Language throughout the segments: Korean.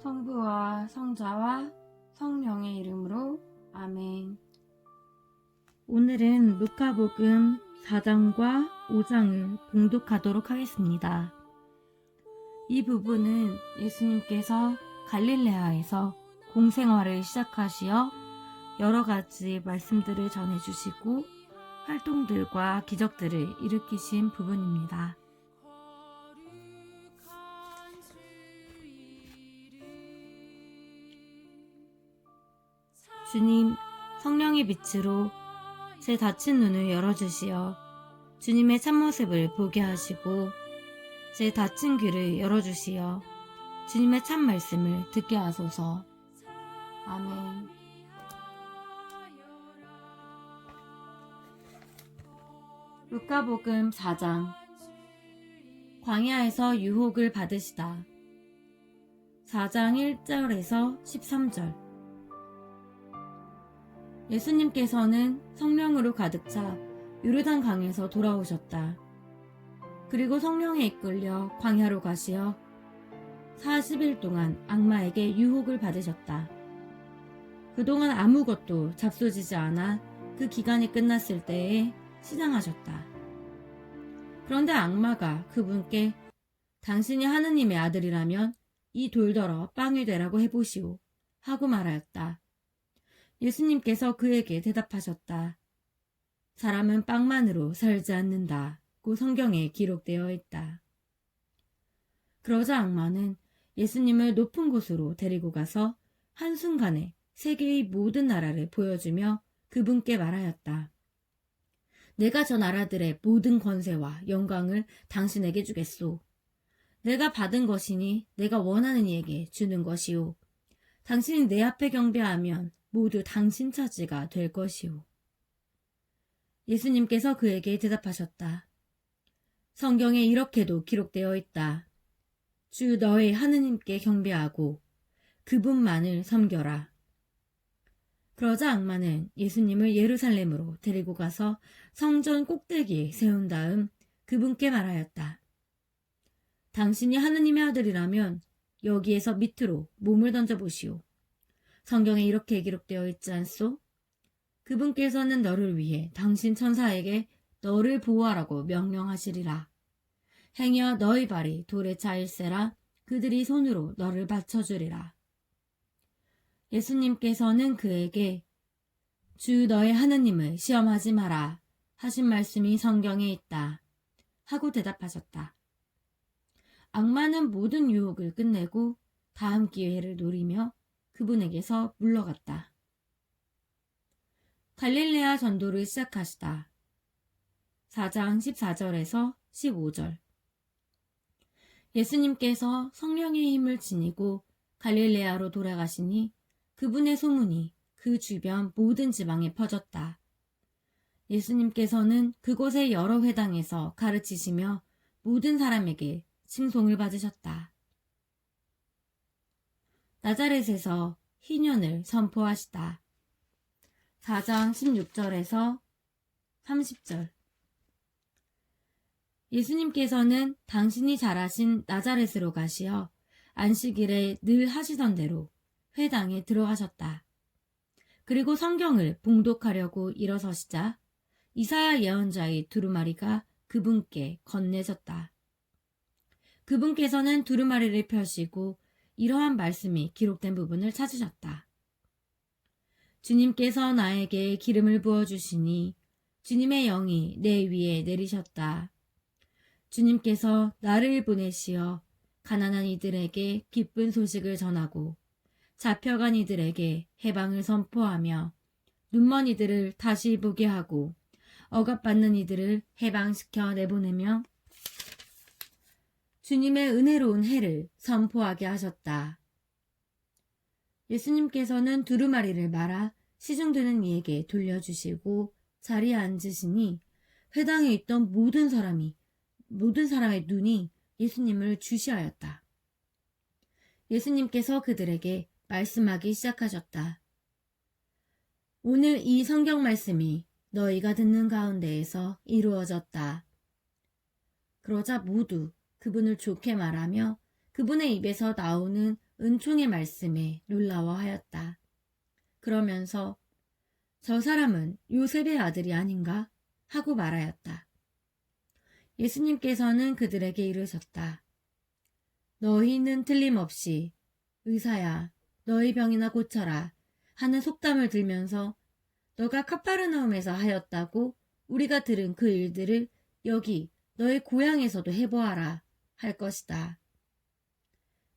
성부와 성자와 성령의 이름으로 아멘. 오늘은 루카복음 4장과 5장을 봉독하도록 하겠습니다. 이 부분은 예수님께서 갈릴레아에서 공생활을 시작하시어 여러 가지 말씀들을 전해주시고 활동들과 기적들을 일으키신 부분입니다. 주님, 성령의 빛으로 제 닫힌 눈을 열어주시어 주님의 참모습을 보게 하시고 제 닫힌 귀를 열어주시어 주님의 참 말씀을 듣게 하소서. 아멘. 루카복음 4장. 광야에서 유혹을 받으시다. 4장 1절에서 13절. 예수님께서는 성령으로 가득 차 요르단 강에서 돌아오셨다. 그리고 성령에 이끌려 광야로 가시어 40일 동안 악마에게 유혹을 받으셨다. 그동안 아무것도 잡숴지지 않아 그 기간이 끝났을 때에 시장하셨다. 그런데 악마가 그분께 당신이 하느님의 아들이라면 이 돌더러 빵이 되라고 해보시오 하고 말하였다. 예수님께서 그에게 대답하셨다. 사람은 빵만으로 살지 않는다고 성경에 기록되어 있다. 그러자 악마는 예수님을 높은 곳으로 데리고 가서 한순간에 세계의 모든 나라를 보여주며 그분께 말하였다. 내가 저 나라들의 모든 권세와 영광을 당신에게 주겠소. 내가 받은 것이니 내가 원하는 이에게 주는 것이오. 당신이 내 앞에 경배하면 모두 당신 차지가 될 것이오. 예수님께서 그에게 대답하셨다. 성경에 이렇게도 기록되어 있다. 주 너의 하느님께 경배하고 그분만을 섬겨라. 그러자 악마는 예수님을 예루살렘으로 데리고 가서 성전 꼭대기에 세운 다음 그분께 말하였다. 당신이 하느님의 아들이라면 여기에서 밑으로 몸을 던져보시오. 성경에 이렇게 기록되어 있지 않소? 그분께서는 너를 위해 당신 천사에게 너를 보호하라고 명령하시리라. 행여 너희 발이 돌에 차일세라 그들이 손으로 너를 받쳐주리라. 예수님께서는 그에게 주 너의 하느님을 시험하지 마라 하신 말씀이 성경에 있다 하고 대답하셨다. 악마는 모든 유혹을 끝내고 다음 기회를 노리며 그분에게서 물러갔다. 갈릴레아 전도를 시작하시다. 4장 14절에서 15절. 예수님께서 성령의 힘을 지니고 갈릴레아로 돌아가시니 그분의 소문이 그 주변 모든 지방에 퍼졌다. 예수님께서는 그곳의 여러 회당에서 가르치시며 모든 사람에게 칭송을 받으셨다. 나자렛에서 희년을 선포하시다. 4장 16절에서 30절. 예수님께서는 당신이 자라신 나자렛으로 가시어 안식일에 늘 하시던 대로 회당에 들어가셨다. 그리고 성경을 봉독하려고 일어서시자 이사야 예언자의 두루마리가 그분께 건네졌다. 그분께서는 두루마리를 펴시고 이러한 말씀이 기록된 부분을 찾으셨다. 주님께서 나에게 기름을 부어주시니 주님의 영이 내 위에 내리셨다. 주님께서 나를 보내시어 가난한 이들에게 기쁜 소식을 전하고 잡혀간 이들에게 해방을 선포하며 눈먼 이들을 다시 보게 하고 억압받는 이들을 해방시켜 내보내며 주님의 은혜로운 해를 선포하게 하셨다. 예수님께서는 두루마리를 말아 시중드는 이에게 돌려주시고 자리에 앉으시니 회당에 있던 모든 사람의 눈이 예수님을 주시하였다. 예수님께서 그들에게 말씀하기 시작하셨다. 오늘 이 성경 말씀이 너희가 듣는 가운데에서 이루어졌다. 그러자 모두 그분을 좋게 말하며 그분의 입에서 나오는 은총의 말씀에 놀라워하였다. 그러면서 저 사람은 요셉의 아들이 아닌가? 하고 말하였다. 예수님께서는 그들에게 이르셨다. 너희는 틀림없이 의사야, 너희 병이나 고쳐라 하는 속담을 들면서 너가 카파르나움에서 하였다고 우리가 들은 그 일들을 여기 너의 고향에서도 해보아라 할 것이다.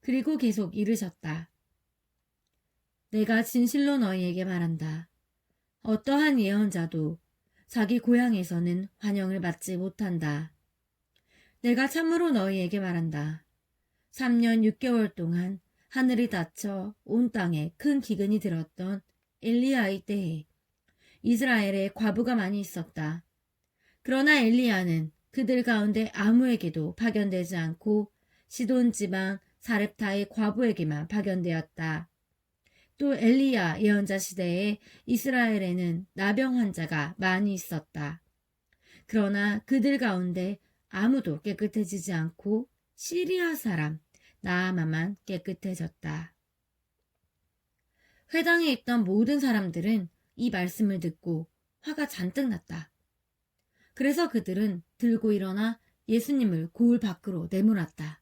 그리고 계속 이르셨다. 내가 진실로 너희에게 말한다. 어떠한 예언자도 자기 고향에서는 환영을 받지 못한다. 내가 참으로 너희에게 말한다. 3년 6개월 동안 하늘이 닫혀 온 땅에 큰 기근이 들었던 엘리야의 때에 이스라엘에 과부가 많이 있었다. 그러나 엘리야는 그들 가운데 아무에게도 파견되지 않고 시돈 지방 사렙타의 과부에게만 파견되었다. 또 엘리야 예언자 시대에 이스라엘에는 나병 환자가 많이 있었다. 그러나 그들 가운데 아무도 깨끗해지지 않고 시리아 사람 나아만만 깨끗해졌다. 회당에 있던 모든 사람들은 이 말씀을 듣고 화가 잔뜩 났다. 그래서 그들은 들고 일어나 예수님을 고을 밖으로 내몰았다.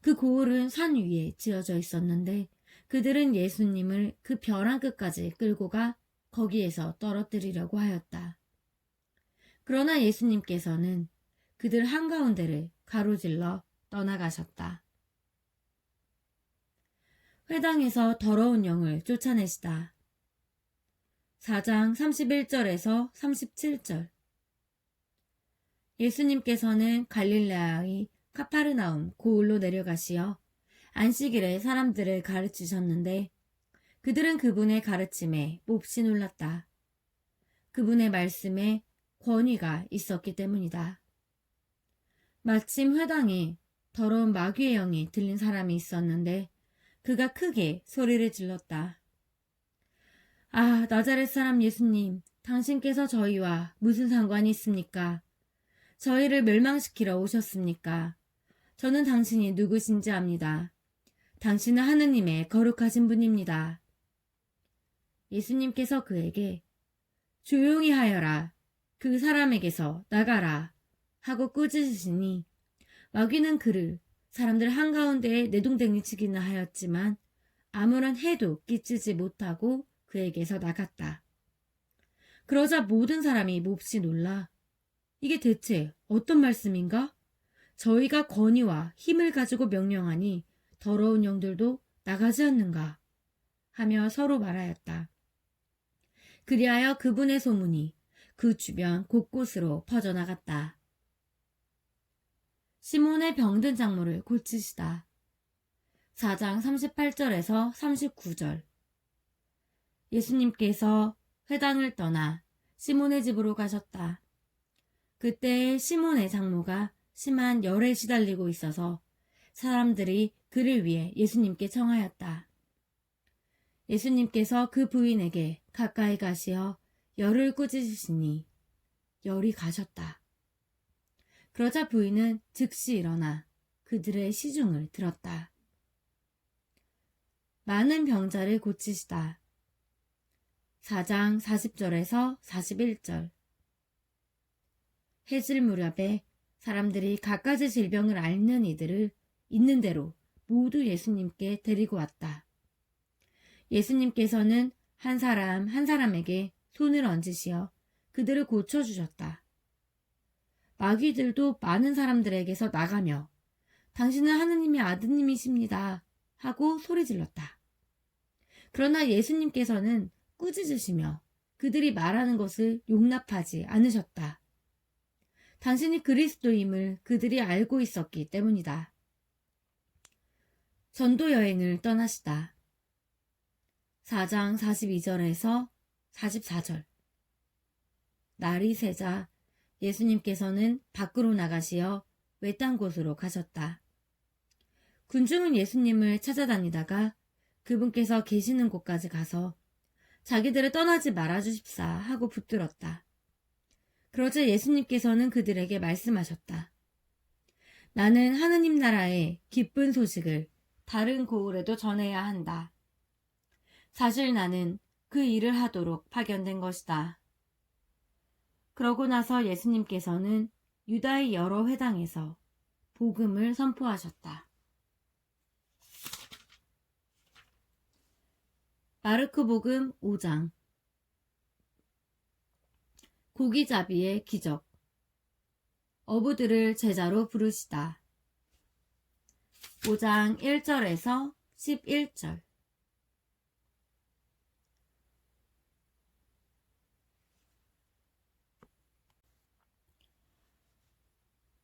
그 고을은 산 위에 지어져 있었는데 그들은 예수님을 그 벼랑 끝까지 끌고 가 거기에서 떨어뜨리려고 하였다. 그러나 예수님께서는 그들 한가운데를 가로질러 떠나가셨다. 회당에서 더러운 영을 쫓아내시다. 4장 31절에서 37절. 예수님께서는 갈릴레아의 카파르나움 고을로 내려가시어 안식일에 사람들을 가르치셨는데 그들은 그분의 가르침에 몹시 놀랐다. 그분의 말씀에 권위가 있었기 때문이다. 마침 회당에 더러운 마귀의 영이 들린 사람이 있었는데 그가 크게 소리를 질렀다. 아, 나자렛 사람 예수님, 당신께서 저희와 무슨 상관이 있습니까? 저희를 멸망시키러 오셨습니까? 저는 당신이 누구신지 압니다. 당신은 하느님의 거룩하신 분입니다. 예수님께서 그에게 조용히 하여라. 그 사람에게서 나가라. 하고 꾸짖으시니 마귀는 그를 사람들 한가운데에 내동댕이치기는 하였지만 아무런 해도 끼치지 못하고 그에게서 나갔다. 그러자 모든 사람이 몹시 놀라 이게 대체 어떤 말씀인가? 저희가 권위와 힘을 가지고 명령하니 더러운 영들도 나가지 않는가? 하며 서로 말하였다. 그리하여 그분의 소문이 그 주변 곳곳으로 퍼져나갔다. 시몬의 병든 장모를 고치시다. 4장 38절에서 39절. 예수님께서 회당을 떠나 시몬의 집으로 가셨다. 그때 시몬의 장모가 심한 열에 시달리고 있어서 사람들이 그를 위해 예수님께 청하였다. 예수님께서 그 부인에게 가까이 가시어 열을 꾸짖으시니 열이 가셨다. 그러자 부인은 즉시 일어나 그들의 시중을 들었다. 많은 병자를 고치시다. 4장 40절에서 41절. 해질 무렵에 사람들이 갖가지 질병을 앓는 이들을 있는 대로 모두 예수님께 데리고 왔다. 예수님께서는 한 사람 한 사람에게 손을 얹으시어 그들을 고쳐주셨다. 마귀들도 많은 사람들에게서 나가며 당신은 하느님의 아드님이십니다 하고 소리질렀다. 그러나 예수님께서는 꾸짖으시며 그들이 말하는 것을 용납하지 않으셨다. 당신이 그리스도임을 그들이 알고 있었기 때문이다. 전도 여행을 떠나시다. 4장 42절에서 44절. 날이 새자 예수님께서는 밖으로 나가시어 외딴 곳으로 가셨다. 군중은 예수님을 찾아다니다가 그분께서 계시는 곳까지 가서 자기들을 떠나지 말아주십사 하고 붙들었다. 그러자 예수님께서는 그들에게 말씀하셨다. 나는 하느님 나라의 기쁜 소식을 다른 고을에도 전해야 한다. 사실 나는 그 일을 하도록 파견된 것이다. 그러고 나서 예수님께서는 유다의 여러 회당에서 복음을 선포하셨다. 마르크 복음 5장 고기잡이의 기적 어부들을 제자로 부르시다. 5장 1절에서 11절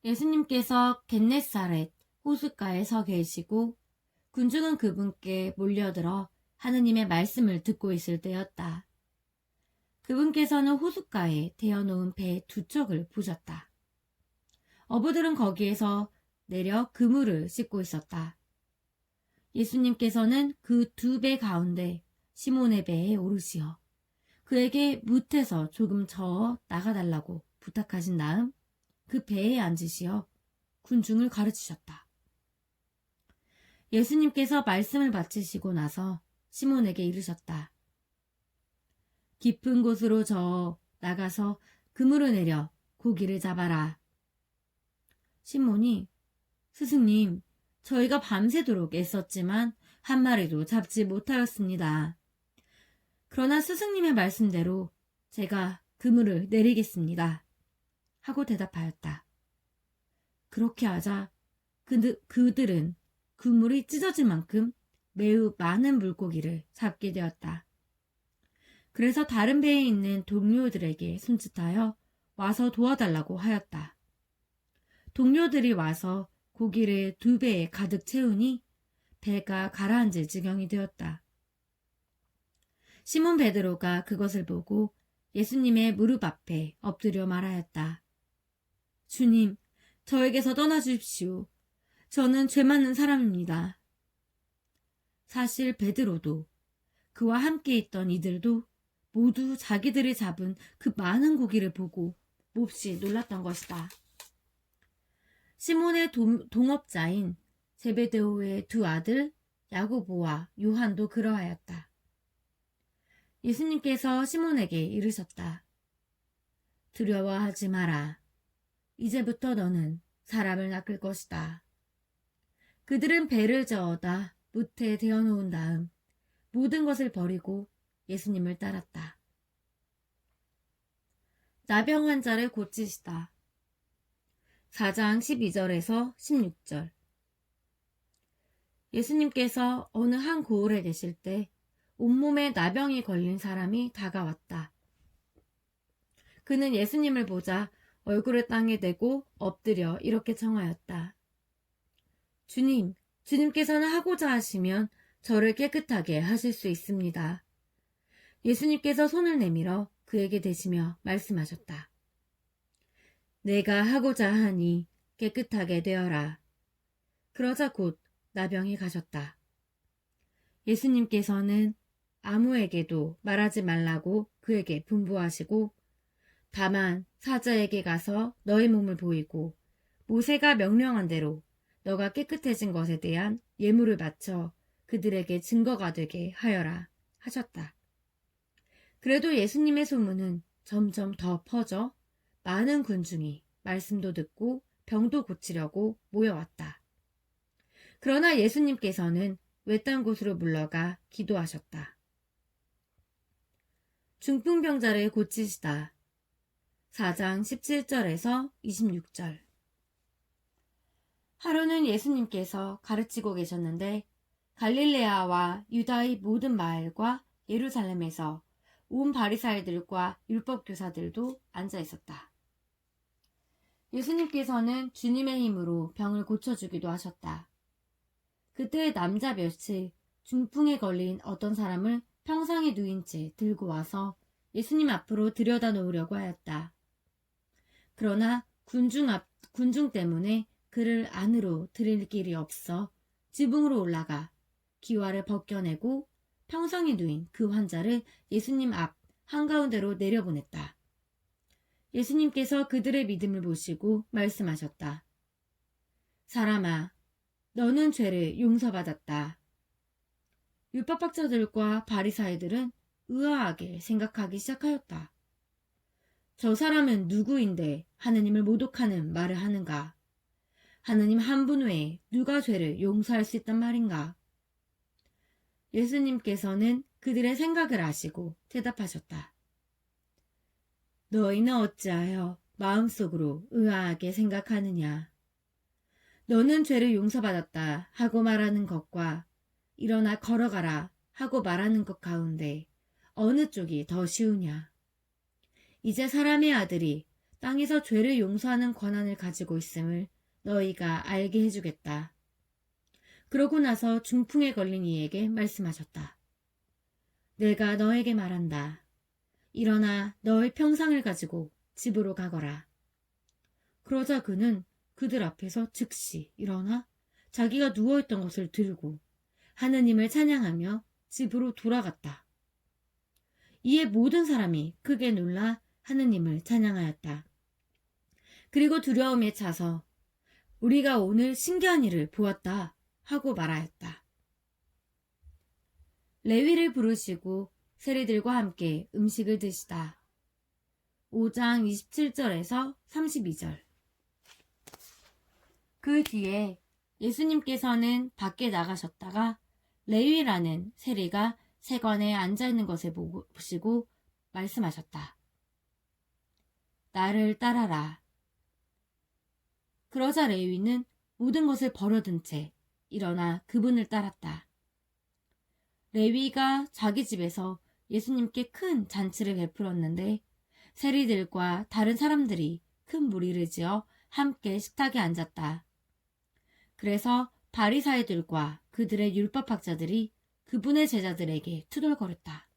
예수님께서 겟네사렛 호숫가에 서 계시고 군중은 그분께 몰려들어 하느님의 말씀을 듣고 있을 때였다. 그분께서는 호숫가에 대어놓은 배 두 척을 보셨다. 어부들은 거기에서 내려 그물을 씻고 있었다. 예수님께서는 그 두 배 가운데 시몬의 배에 오르시어 그에게 뭇에서 조금 저어 나가달라고 부탁하신 다음 그 배에 앉으시어 군중을 가르치셨다. 예수님께서 말씀을 마치시고 나서 시몬에게 이르셨다. 깊은 곳으로 저어 나가서 그물을 내려 고기를 잡아라. 시몬이 스승님, 저희가 밤새도록 애썼지만 한 마리도 잡지 못하였습니다. 그러나 스승님의 말씀대로 제가 그물을 내리겠습니다. 하고 대답하였다. 그렇게 하자 그들은 그물이 찢어질 만큼 매우 많은 물고기를 잡게 되었다. 그래서 다른 배에 있는 동료들에게 손짓하여 와서 도와달라고 하였다. 동료들이 와서 고기를 두 배에 가득 채우니 배가 가라앉을 지경이 되었다. 시몬 베드로가 그것을 보고 예수님의 무릎 앞에 엎드려 말하였다. 주님, 저에게서 떠나주십시오. 저는 죄 많은 사람입니다. 사실 베드로도 그와 함께 있던 이들도 모두 자기들이 잡은 그 많은 고기를 보고 몹시 놀랐던 것이다. 시몬의 동업자인 제베데오의 두 아들 야고보와 요한도 그러하였다. 예수님께서 시몬에게 이르셨다. 두려워하지 마라. 이제부터 너는 사람을 낚을 것이다. 그들은 배를 저어다 뭇에 대어놓은 다음 모든 것을 버리고 예수님을 따랐다. 나병 환자를 고치시다. 4장 12절에서 16절 예수님께서 어느 한 고을에 계실 때 온몸에 나병이 걸린 사람이 다가왔다. 그는 예수님을 보자 얼굴을 땅에 대고 엎드려 이렇게 청하였다. 주님, 주님께서는 하고자 하시면 저를 깨끗하게 하실 수 있습니다. 예수님께서 손을 내밀어 그에게 대시며 말씀하셨다. 내가 하고자 하니 깨끗하게 되어라. 그러자 곧 나병이 가셨다. 예수님께서는 아무에게도 말하지 말라고 그에게 분부하시고 다만 사자에게 가서 너의 몸을 보이고 모세가 명령한 대로 너가 깨끗해진 것에 대한 예물을 바쳐 그들에게 증거가 되게 하여라 하셨다. 그래도 예수님의 소문은 점점 더 퍼져 많은 군중이 말씀도 듣고 병도 고치려고 모여왔다. 그러나 예수님께서는 외딴 곳으로 물러가 기도하셨다. 중풍병자를 고치시다. 4장 17절에서 26절 하루는 예수님께서 가르치고 계셨는데 갈릴레아와 유다의 모든 마을과 예루살렘에서 온 바리사이들과 율법교사들도 앉아 있었다. 예수님께서는 주님의 힘으로 병을 고쳐주기도 하셨다. 그때 남자 몇이 중풍에 걸린 어떤 사람을 평상에 누인 채 들고 와서 예수님 앞으로 들여다 놓으려고 하였다. 그러나 군중 때문에 그를 안으로 들일 길이 없어 지붕으로 올라가 기와를 벗겨내고 평상에 누인 그 환자를 예수님 앞 한가운데로 내려보냈다. 예수님께서 그들의 믿음을 보시고 말씀하셨다. 사람아, 너는 죄를 용서받았다. 율법학자들과 바리사이들은 의아하게 생각하기 시작하였다. 저 사람은 누구인데 하느님을 모독하는 말을 하는가? 하느님 한 분 외에 누가 죄를 용서할 수 있단 말인가? 예수님께서는 그들의 생각을 아시고 대답하셨다. 너희는 어찌하여 마음속으로 의아하게 생각하느냐? 너는 죄를 용서받았다 하고 말하는 것과 일어나 걸어가라 하고 말하는 것 가운데 어느 쪽이 더 쉬우냐? 이제 사람의 아들이 땅에서 죄를 용서하는 권한을 가지고 있음을 너희가 알게 해주겠다. 그러고 나서 중풍에 걸린 이에게 말씀하셨다. 내가 너에게 말한다. 일어나 너의 평상을 가지고 집으로 가거라. 그러자 그는 그들 앞에서 즉시 일어나 자기가 누워있던 것을 들고 하느님을 찬양하며 집으로 돌아갔다. 이에 모든 사람이 크게 놀라 하느님을 찬양하였다. 그리고 두려움에 차서 우리가 오늘 신기한 일을 보았다 하고 말하였다. 레위를 부르시고 세리들과 함께 음식을 드시다. 5장 27절에서 32절. 그 뒤에 예수님께서는 밖에 나가셨다가 레위라는 세리가 세관에 앉아있는 것을 보시고 말씀하셨다. 나를 따라라. 그러자 레위는 모든 것을 버려둔 채 일어나 그분을 따랐다. 레위가 자기 집에서 예수님께 큰 잔치를 베풀었는데 세리들과 다른 사람들이 큰 무리를 지어 함께 식탁에 앉았다. 그래서 바리사이들과 그들의 율법학자들이 그분의 제자들에게 투덜거렸다.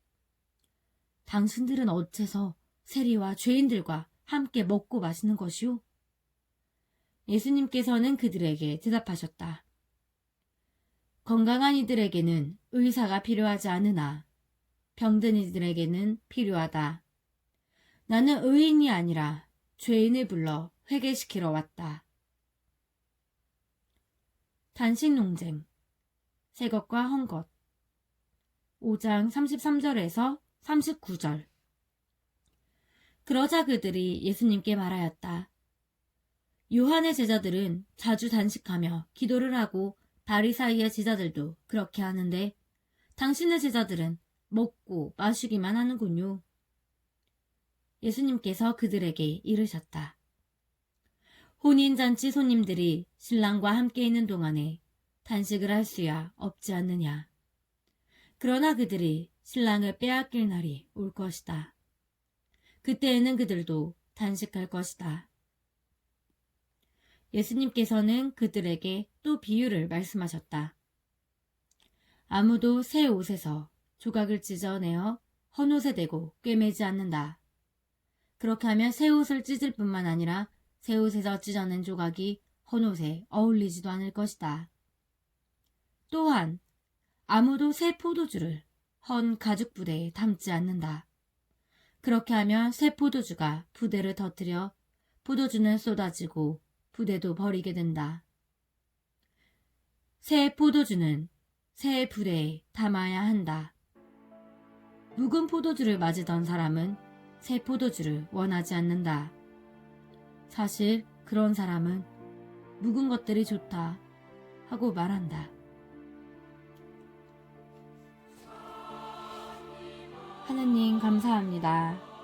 당신들은 어째서 세리와 죄인들과 함께 먹고 마시는 것이오? 예수님께서는 그들에게 대답하셨다. 건강한 이들에게는 의사가 필요하지 않으나 병든 이들에게는 필요하다. 나는 의인이 아니라 죄인을 불러 회개시키러 왔다. 단식 논쟁, 새것과 헝것. 5장 33절에서 39절. 그러자 그들이 예수님께 말하였다. 요한의 제자들은 자주 단식하며 기도를 하고 바리사이의 제자들도 그렇게 하는데 당신의 제자들은 먹고 마시기만 하는군요. 예수님께서 그들에게 이르셨다. 혼인잔치 손님들이 신랑과 함께 있는 동안에 단식을 할 수야 없지 않느냐. 그러나 그들이 신랑을 빼앗길 날이 올 것이다. 그때에는 그들도 단식할 것이다. 예수님께서는 그들에게 또 비유를 말씀하셨다. 아무도 새 옷에서 조각을 찢어내어 헌옷에 대고 꿰매지 않는다. 그렇게 하면 새 옷을 찢을 뿐만 아니라 새 옷에서 찢어낸 조각이 헌옷에 어울리지도 않을 것이다. 또한 아무도 새 포도주를 헌 가죽 부대에 담지 않는다. 그렇게 하면 새 포도주가 부대를 터뜨려 포도주는 쏟아지고 부대도 버리게 된다. 새 포도주는 새 부대에 담아야 한다. 묵은 포도주를 맞으던 사람은 새 포도주를 원하지 않는다. 사실 그런 사람은 묵은 것들이 좋다 하고 말한다. 하느님 감사합니다.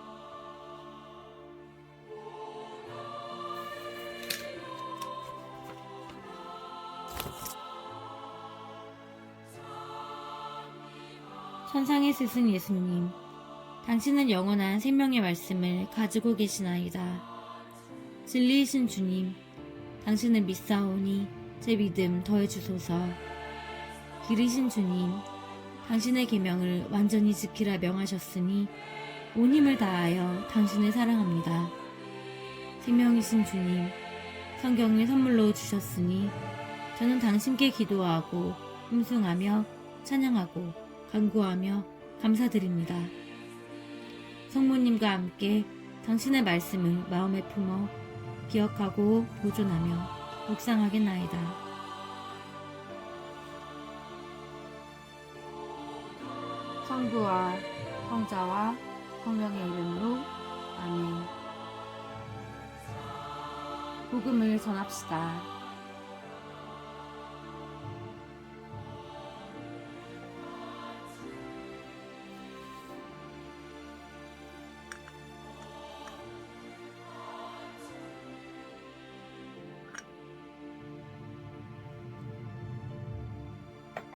천상의 스승 예수님, 당신은 영원한 생명의 말씀을 가지고 계시나이다. 진리이신 주님, 당신을 믿사오니 제 믿음 더해주소서. 길이신 주님, 당신의 계명을 완전히 지키라 명하셨으니 온 힘을 다하여 당신을 사랑합니다. 생명이신 주님, 성경을 선물로 주셨으니 저는 당신께 기도하고 hum승하며 찬양하고 간구하며 감사드립니다. 성모님과 함께 당신의 말씀을 마음에 품어 기억하고 보존하며 묵상하겠나이다. 성부와 성자와 성령의 이름으로 아멘. 복음을 전합시다.